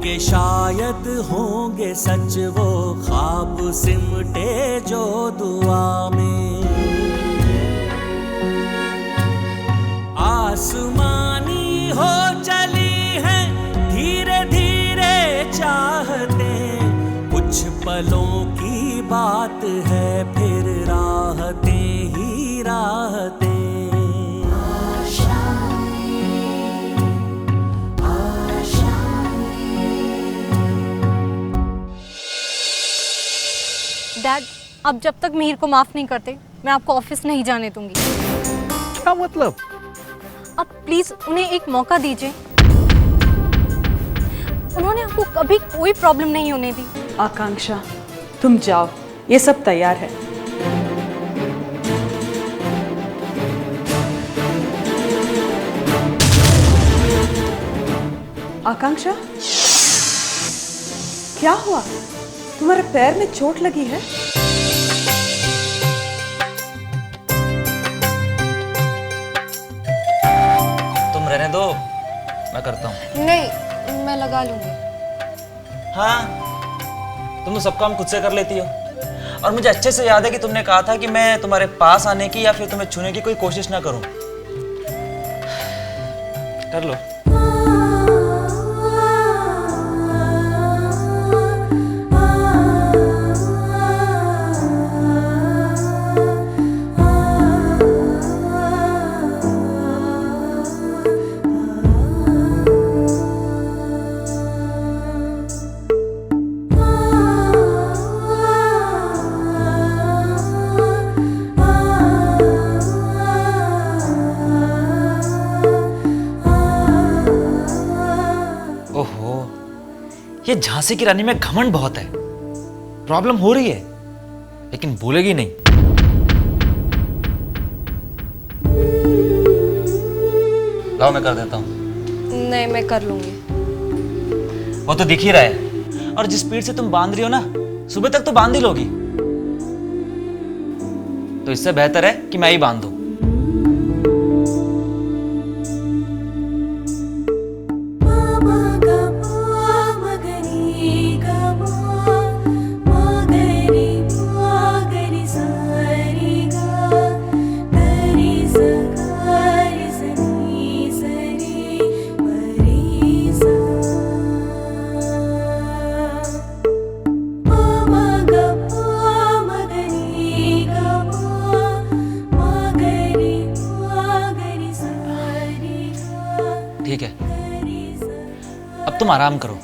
के शायद होंगे सच वो ख्वाब सिमटे जो दुआ में। आसमानी हो चली है धीरे धीरे चाहते, कुछ पलों की बात है फिर राहतें ही राहतें। डैड, आप जब तक मिहिर को माफ नहीं करते मैं आपको ऑफिस नहीं जाने दूंगी। क्या मतलब? आप प्लीज उन्हें एक मौका दीजिए। उन्होंने आपको कभी कोई प्रॉब्लम नहीं होने दी। आकांक्षा, तुम जाओ, ये सब तैयार है। आकांक्षा, क्या हुआ? तुम्हारे पैर में चोट लगी है? तुम रहने दो, मैं करता हूँ। नहीं, मैं लगा लूंगी। हाँ, तुम तो सब काम खुद से कर लेती हो। और मुझे अच्छे से याद है कि तुमने कहा था कि मैं तुम्हारे पास आने की या फिर तुम्हें छूने की कोई कोशिश ना करूं। कर लो। ये झांसी की रानी में घमंड बहुत है। प्रॉब्लम हो रही है लेकिन बोलेगी नहीं। लाओ मैं कर देता हूं। नहीं, मैं कर लूंगी। वो तो दिख ही रहा है, और जिस स्पीड से तुम बांध रही हो ना, सुबह तक तो बांध ही लोगी। तो इससे बेहतर है कि मैं ही बांध दूं। ठीक है, अब तुम आराम करो।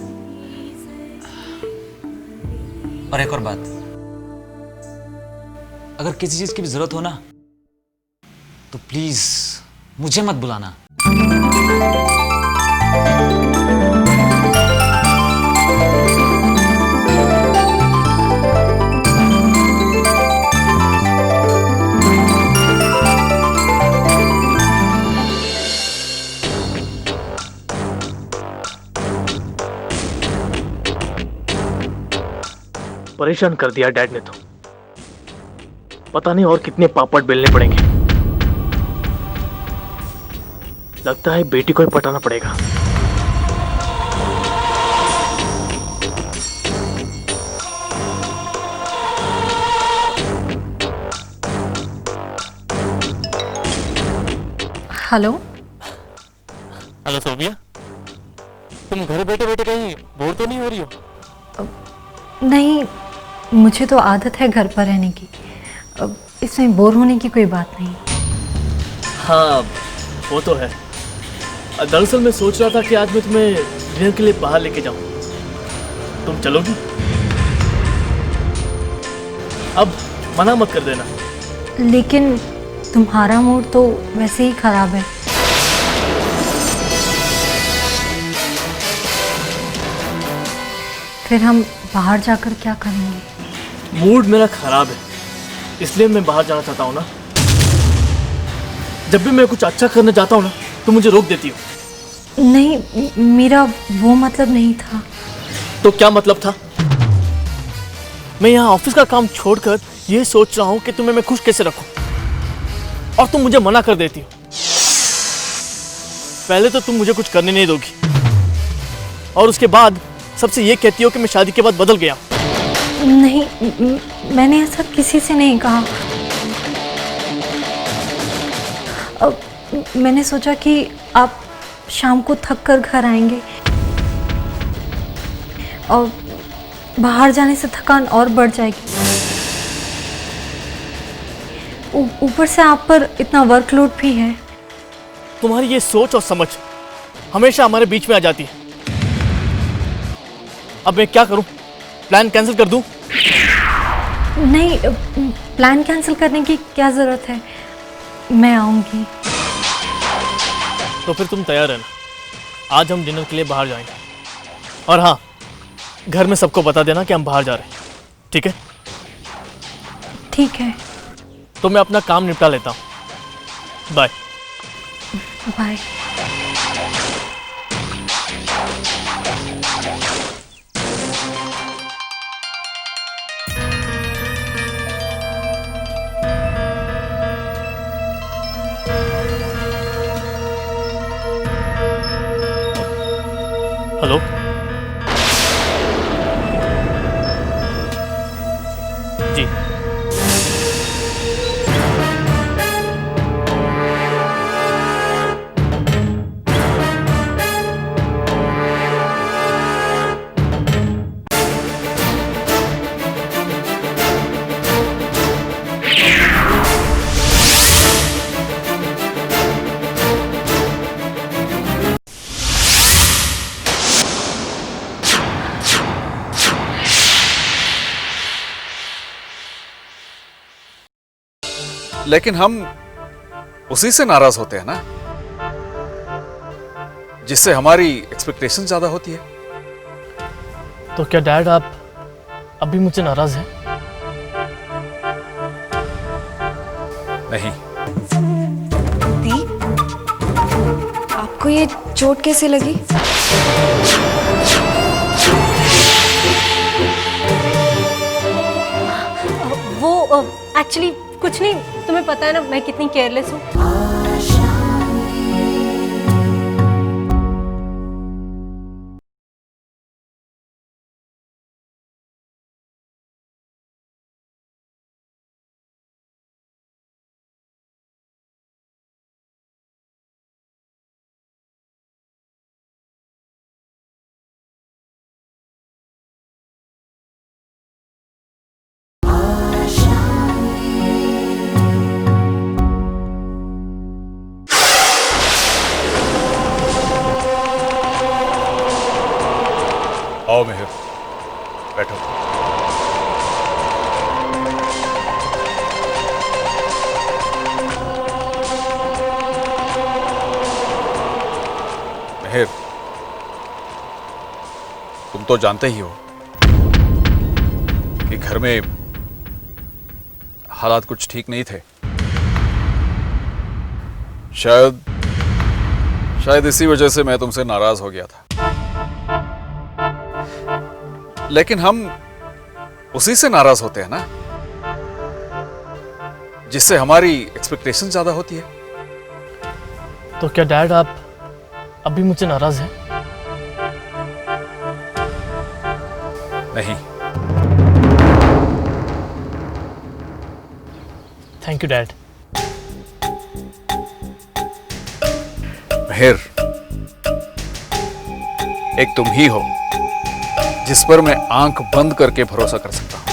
और एक और बात, अगर किसी चीज की भी जरूरत हो ना तो प्लीज मुझे मत बुलाना। परेशान कर दिया डैड ने तो। पता नहीं और कितने पापड़ बेलने पड़ेंगे। लगता है बेटी को ही पटाना पड़ेगा। हेलो। हेलो सोफिया, तुम घर बैठे बैठे कहीं बोर तो नहीं हो रही हो? नहीं, मुझे तो आदत है घर पर रहने की। इसमें बोर होने की कोई बात नहीं। हाँ, वो तो है। दरअसल मैं सोच रहा था कि आज मैं तुम्हें डिनर के लिए बाहर लेके जाऊं। तुम चलोगी? अब मना मत कर देना। लेकिन तुम्हारा मूड तो वैसे ही खराब है। फिर हम बाहर जाकर क्या करेंगे? मूड मेरा खराब है, इसलिए मैं बाहर जाना चाहता हूँ ना। जब भी मैं कुछ अच्छा करने जाता हूँ ना, तो मुझे रोक देती हो। नहीं, मेरा वो मतलब नहीं था। तो क्या मतलब था? मैं यहाँ ऑफिस का काम छोड़कर ये सोच रहा हूँ कि तुम्हें मैं खुश कैसे रखूं, और तुम मुझे मना कर देती हो। पहले तो तुम मुझे कुछ करने नहीं दोगी, और उसके बाद सबसे ये कहती हो कि मैं शादी के बाद बदल गया। नहीं, मैंने ऐसा किसी से नहीं कहा। मैंने सोचा कि आप शाम को थक कर घर आएंगे और बाहर जाने से थकान और बढ़ जाएगी। ऊपर से आप पर इतना वर्कलोड भी है। तुम्हारी ये सोच और समझ हमेशा हमारे बीच में आ जाती है। अब मैं क्या करूं? प्लान कैंसिल कर दूं? नहीं, प्लान कैंसिल करने की क्या ज़रूरत है, मैं आऊँगी। तो फिर तुम तैयार रहना, आज हम डिनर के लिए बाहर जाएंगे। और हाँ, घर में सबको बता देना कि हम बाहर जा रहे हैं, ठीक है? ठीक है, तो मैं अपना काम निपटा लेता हूँ। बाय। बाय। हेलो। जी। लेकिन हम उसी से नाराज होते हैं ना जिससे हमारी एक्सपेक्टेशन ज्यादा होती है। तो क्या डैड आप अभी मुझसे नाराज हैं? नहीं। दीप, आपको ये चोट कैसे लगी? वो एक्चुअली कुछ नहीं, तुम्हें पता है ना मैं कितनी केयरलेस हूँ। आओ मेहर, बैठो। मेहर, तुम तो जानते ही हो कि घर में हालात कुछ ठीक नहीं थे। शायद इसी वजह से मैं तुमसे नाराज हो गया था। लेकिन हम उसी से नाराज होते हैं ना जिससे हमारी एक्सपेक्टेशन ज्यादा होती है। तो क्या डैड आप अभी मुझसे नाराज हैं? नहीं। Thank you dad. मेहर, एक तुम ही हो जिस पर मैं आंख बंद करके भरोसा कर सकता हूं।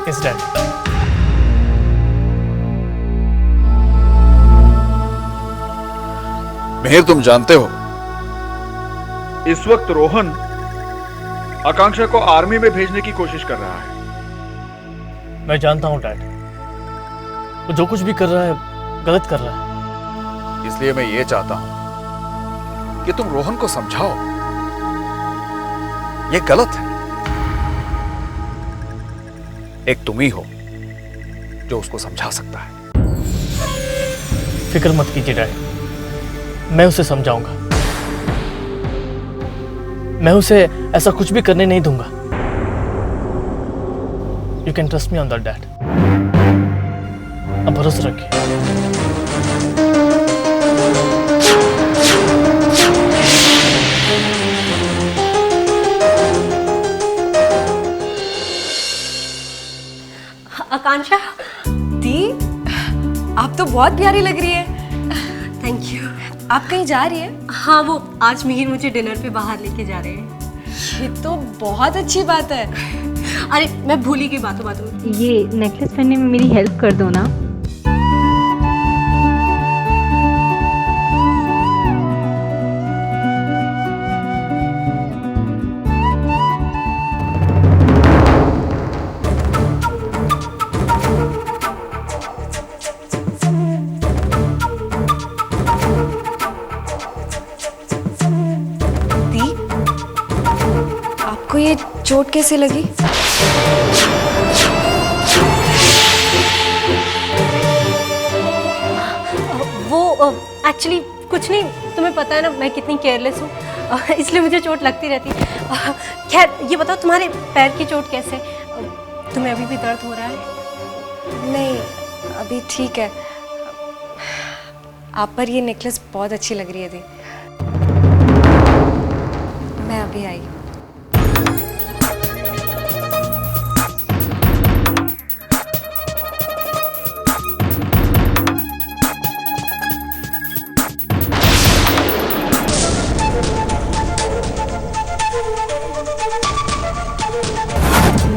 Yes dad. मेहर, तुम जानते हो इस वक्त रोहन आकांक्षा को आर्मी में भेजने की कोशिश कर रहा है। मैं जानता हूं डैड, वो जो कुछ भी कर रहा है गलत कर रहा है। इसलिए मैं ये चाहता हूं कि तुम रोहन को समझाओ, ये गलत है। एक तुम ही हो जो उसको समझा सकता है। फिक्र मत कीजिए डैड, मैं उसे समझाऊंगा। मैं उसे ऐसा कुछ भी करने नहीं दूंगा। You can trust me on that dad. अब भरोसा रखिए। आकांक्षा। दी, आप तो बहुत प्यारी लग रही है। Thank you. आप कहीं जा रही है? हाँ, वो आज मिहिर मुझे डिनर पे बाहर लेके जा रहे हैं। ये तो बहुत अच्छी बात है। अरे मैं भूल ही गई बातों बातों में। ये नेकलेस पहनने में मेरी हेल्प कर दो ना। दी, आपको ये चोट कैसे लगी? वो एक्चुअली कुछ नहीं, तुम्हें पता है ना मैं कितनी केयरलेस हूँ, इसलिए मुझे चोट लगती रहती है। खैर ये बताओ तुम्हारे पैर की चोट कैसे? तुम्हें अभी भी दर्द हो रहा है? नहीं, अभी ठीक है। आप पर ये नेकलेस बहुत अच्छी लग रही है दी। मैं अभी आई।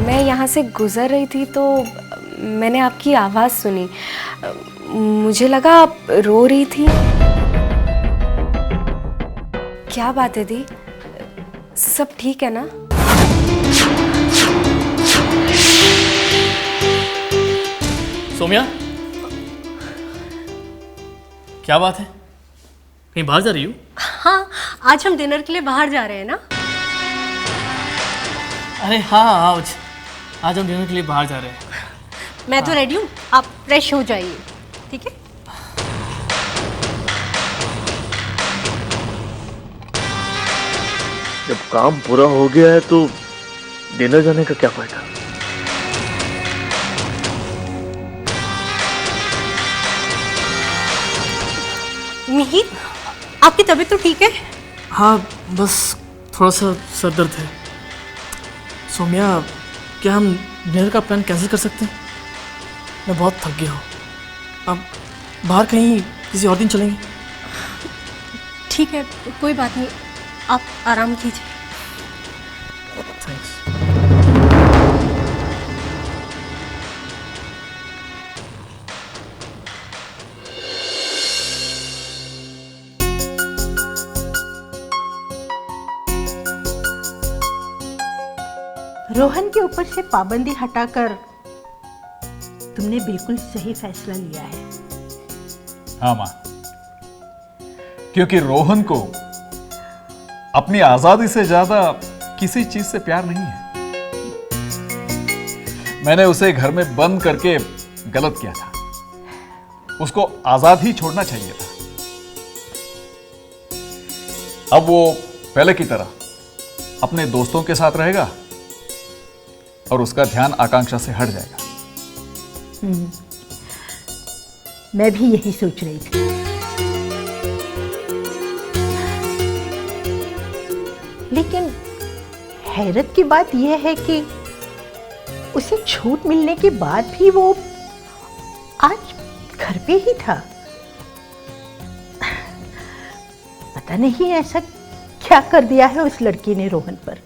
मैं यहाँ से गुजर रही थी तो मैंने आपकी आवाज़ सुनी। मुझे लगा आप रो रही थी। क्या बात है दी, सब ठीक है ना? सोम्या, क्या बात है? कहीं बाहर जा रही हो? हाँ, आज हम डिनर के लिए बाहर जा रहे हैं ना। अरे हाँ, आज हम डिनर के लिए बाहर जा रहे हैं। मैं तो रेडी हूँ, आप फ्रेश हो जाइए, ठीक है? जब काम पूरा हो गया है तो डिनर जाने का क्या फायदा? मिहिर, आपकी तबीयत तो ठीक है? हाँ, बस थोड़ा सा सर दर्द है। सोम्या, क्या हम डिनर का प्लान कैंसिल कर सकते हैं? मैं बहुत थक गया हूँ। अब बाहर कहीं किसी और दिन चलेंगे। ठीक है, कोई बात नहीं, आप आराम कीजिए। थैंक्स। रोहन के ऊपर से पाबंदी हटाकर तुमने बिल्कुल सही फैसला लिया है। हाँ मां, क्योंकि रोहन को अपनी आजादी से ज्यादा किसी चीज से प्यार नहीं है। मैंने उसे घर में बंद करके गलत किया था। उसको आजाद ही छोड़ना चाहिए था। अब वो पहले की तरह अपने दोस्तों के साथ रहेगा और उसका ध्यान आकांक्षा से हट जाएगा। मैं भी यही सोच रही थी। लेकिन हैरत की बात यह है कि उसे छूट मिलने के बाद भी वो आज घर पे ही था। पता नहीं ऐसा क्या कर दिया है उस लड़की ने रोहन पर।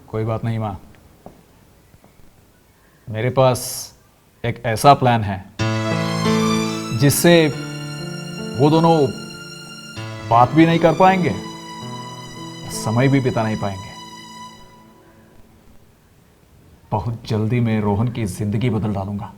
कोई बात नहीं मां, मेरे पास एक ऐसा प्लान है जिससे वो दोनों बात भी नहीं कर पाएंगे, समय भी बिता नहीं पाएंगे। बहुत जल्दी मैं रोहन की जिंदगी बदल डालूंगा।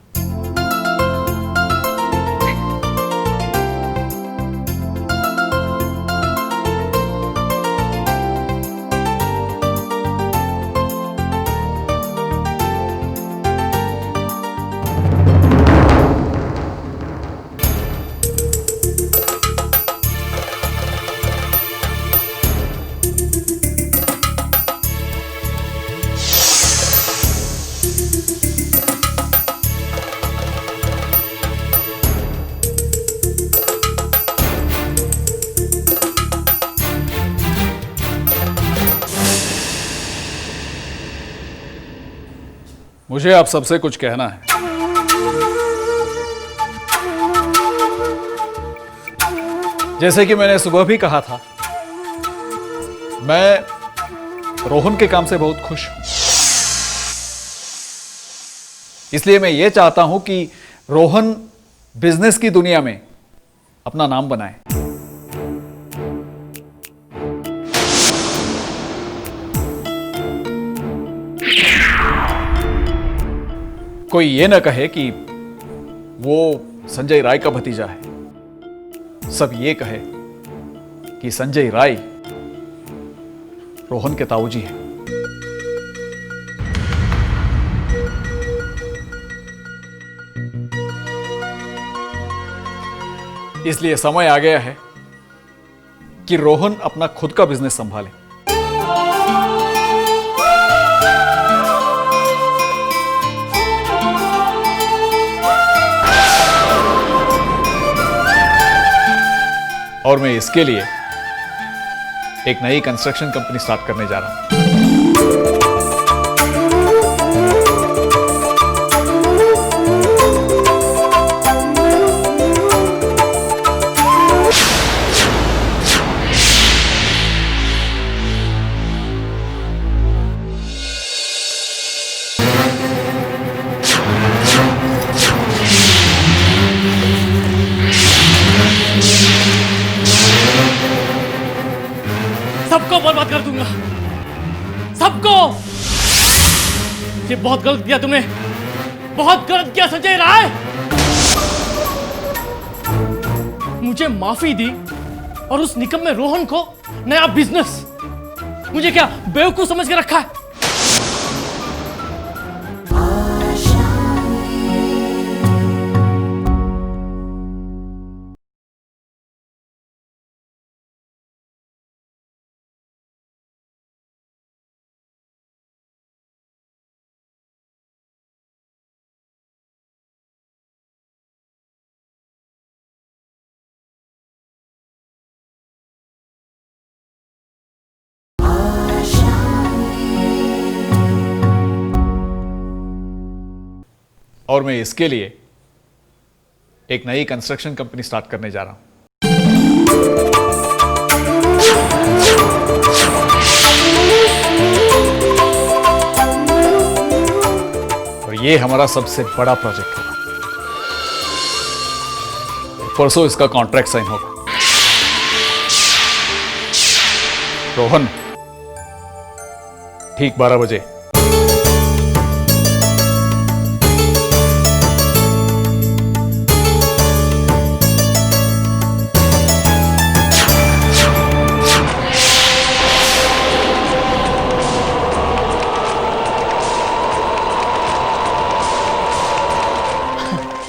मुझे आप सबसे कुछ कहना है। जैसे कि मैंने सुबह भी कहा था, मैं रोहन के काम से बहुत खुश हूं। इसलिए मैं ये चाहता हूं कि रोहन बिजनेस की दुनिया में अपना नाम बनाए। कोई ये ना कहे कि वो संजय राय का भतीजा है। सब ये कहे कि संजय राय रोहन के ताऊजी हैं। इसलिए समय आ गया है कि रोहन अपना खुद का बिजनेस संभाले। और मैं इसके लिए एक नई कंस्ट्रक्शन कंपनी स्टार्ट करने जा रहा हूं। सबको बर्बाद कर दूंगा, सबको। ये बहुत गलत किया तुमने, बहुत गलत किया संजय राय। मुझे माफी दी और उस निकम्मे रोहन को नया बिजनेस। मुझे क्या बेवकूफ समझ के रखा है? और मैं इसके लिए एक नई कंस्ट्रक्शन कंपनी स्टार्ट करने जा रहा हूं। और ये हमारा सबसे बड़ा प्रोजेक्ट होगा। परसों इसका कॉन्ट्रैक्ट साइन होगा। रोहन, ठीक 12 बजे।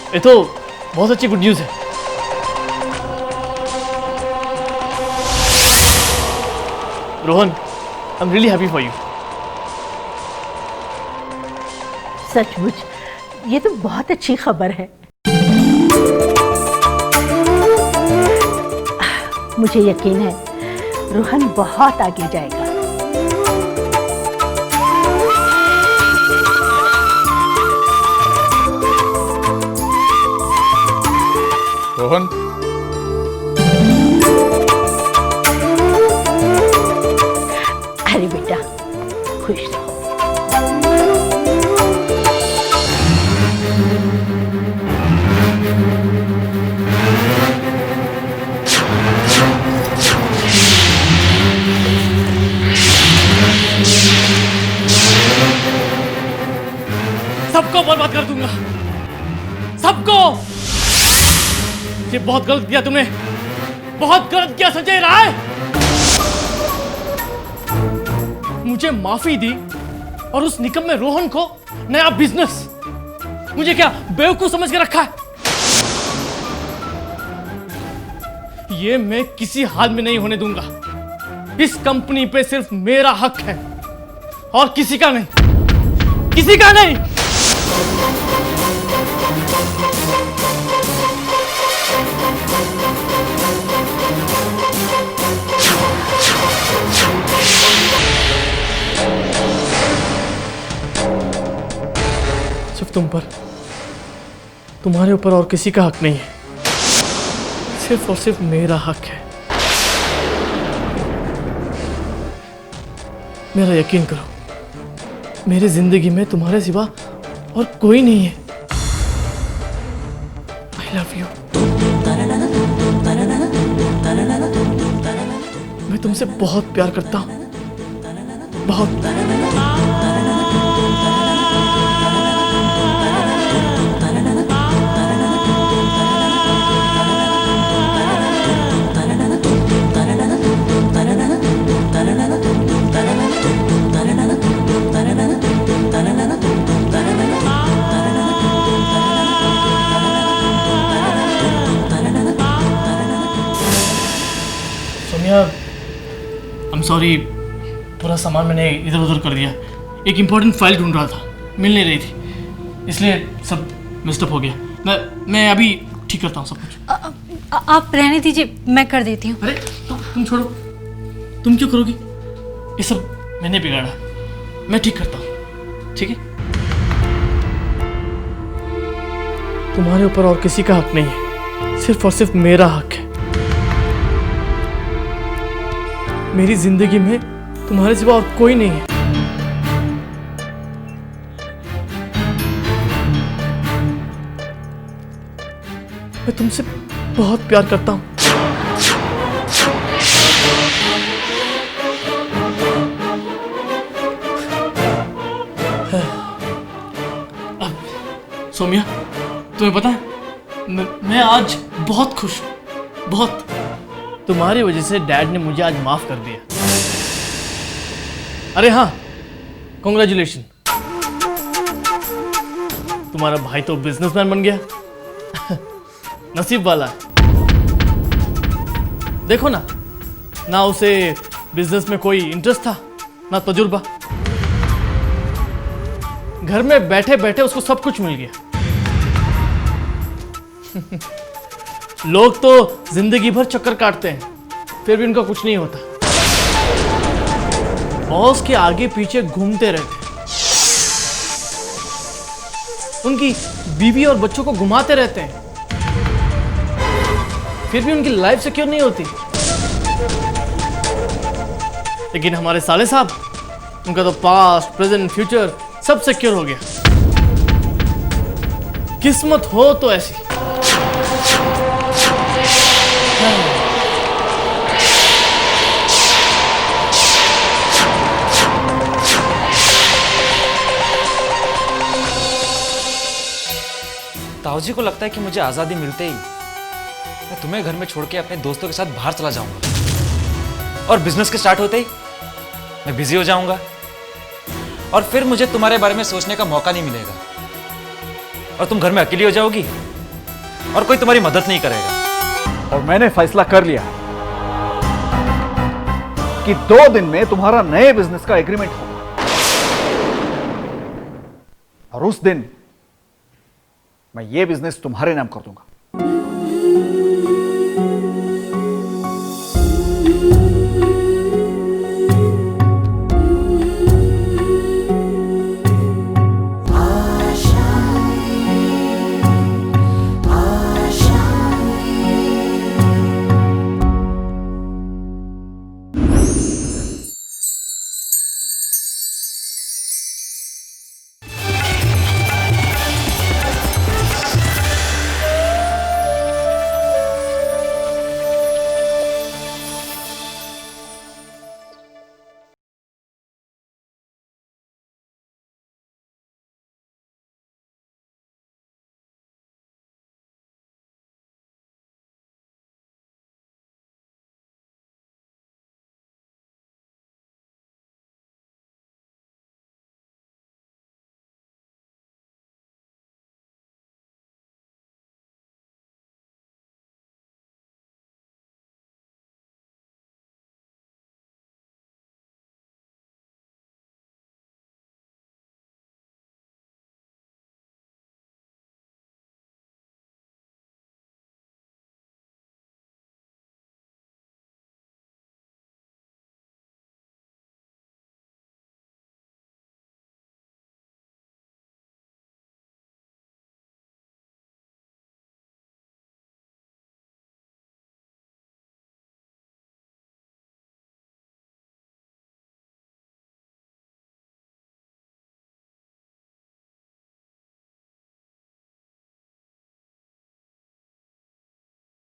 ये तो बहुत अच्छी गुड न्यूज़ है। Rohan, I am really happy for you. सचमुच ये तो बहुत अच्छी खबर है। मुझे यकीन है रोहन बहुत आगे जाएगा। रोहन, अरे बेटा खुश रहो। सबको बर्बाद कर दूंगा, सबको। ये बहुत गलत किया तुमने, बहुत गलत किया संजय राय। मुझे माफी दी और उस निकम्मे रोहन को नया बिजनेस। मुझे क्या बेवकूफ समझ के रखा है? ये मैं किसी हाल में नहीं होने दूंगा। इस कंपनी पे सिर्फ मेरा हक है और किसी का नहीं, किसी का नहीं। सिर्फ तुम पर, तुम्हारे ऊपर और किसी का हक नहीं है। सिर्फ और सिर्फ मेरा हक है। मेरा यकीन करो, मेरी जिंदगी में तुम्हारे सिवा और कोई नहीं है। I love you. मैं तुमसे बहुत प्यार करता हूं, बहुत। सोनिया, आई एम सॉरी, पूरा सामान मैंने इधर उधर कर दिया। एक इम्पोर्टेंट फाइल ढूंढ रहा था, मिल नहीं रही थी, इसलिए सब मिस्टअप हो गया। मैं अभी ठीक करता हूँ सब कुछ। आप रहने दीजिए, मैं कर देती हूँ। अरे तुम छोड़ो, तुम क्यों करोगी? ये सब मैंने बिगाड़ा, मैं ठीक करता हूँ, ठीक है? तुम्हारे ऊपर और किसी का हक नहीं है, सिर्फ और सिर्फ मेरा हक है। मेरी जिंदगी में तुम्हारे सिवा और कोई नहीं है। मैं तुमसे बहुत प्यार करता हूं। सोमिया, तुम्हें पता है, मैं आज बहुत खुश हूं, बहुत। तुम्हारी वजह से डैड ने मुझे आज माफ कर दिया। अरे हाँ, कॉन्ग्रेचुलेशन। तुम्हारा भाई तो बिजनेसमैन बन गया। नसीब वाला है। देखो ना उसे बिजनेस में कोई इंटरेस्ट था, ना तजुर्बा। घर में बैठे बैठे उसको सब कुछ मिल गया। लोग तो जिंदगी भर चक्कर काटते हैं, फिर भी उनका कुछ नहीं होता। बॉस के आगे पीछे घूमते रहते हैं, उनकी बीवी और बच्चों को घुमाते रहते हैं, फिर भी उनकी लाइफ सिक्योर नहीं होती। लेकिन हमारे साले साहब, उनका तो पास्ट, प्रेजेंट, फ्यूचर सब सिक्योर हो गया। किस्मत हो तो ऐसी। ताऊ जी को लगता है कि मुझे आज़ादी मिलते ही मैं तुम्हें घर में छोड़ के अपने दोस्तों के साथ बाहर चला जाऊंगा, और बिजनेस के स्टार्ट होते ही मैं बिजी हो जाऊंगा, और फिर मुझे तुम्हारे बारे में सोचने का मौका नहीं मिलेगा, और तुम घर में अकेली हो जाओगी और कोई तुम्हारी मदद नहीं करेगा। और मैंने फैसला कर लिया कि 2 दिन में तुम्हारा नए बिजनेस का एग्रीमेंट होगा, और उस दिन मैं ये बिजनेस तुम्हारे नाम कर दूंगा।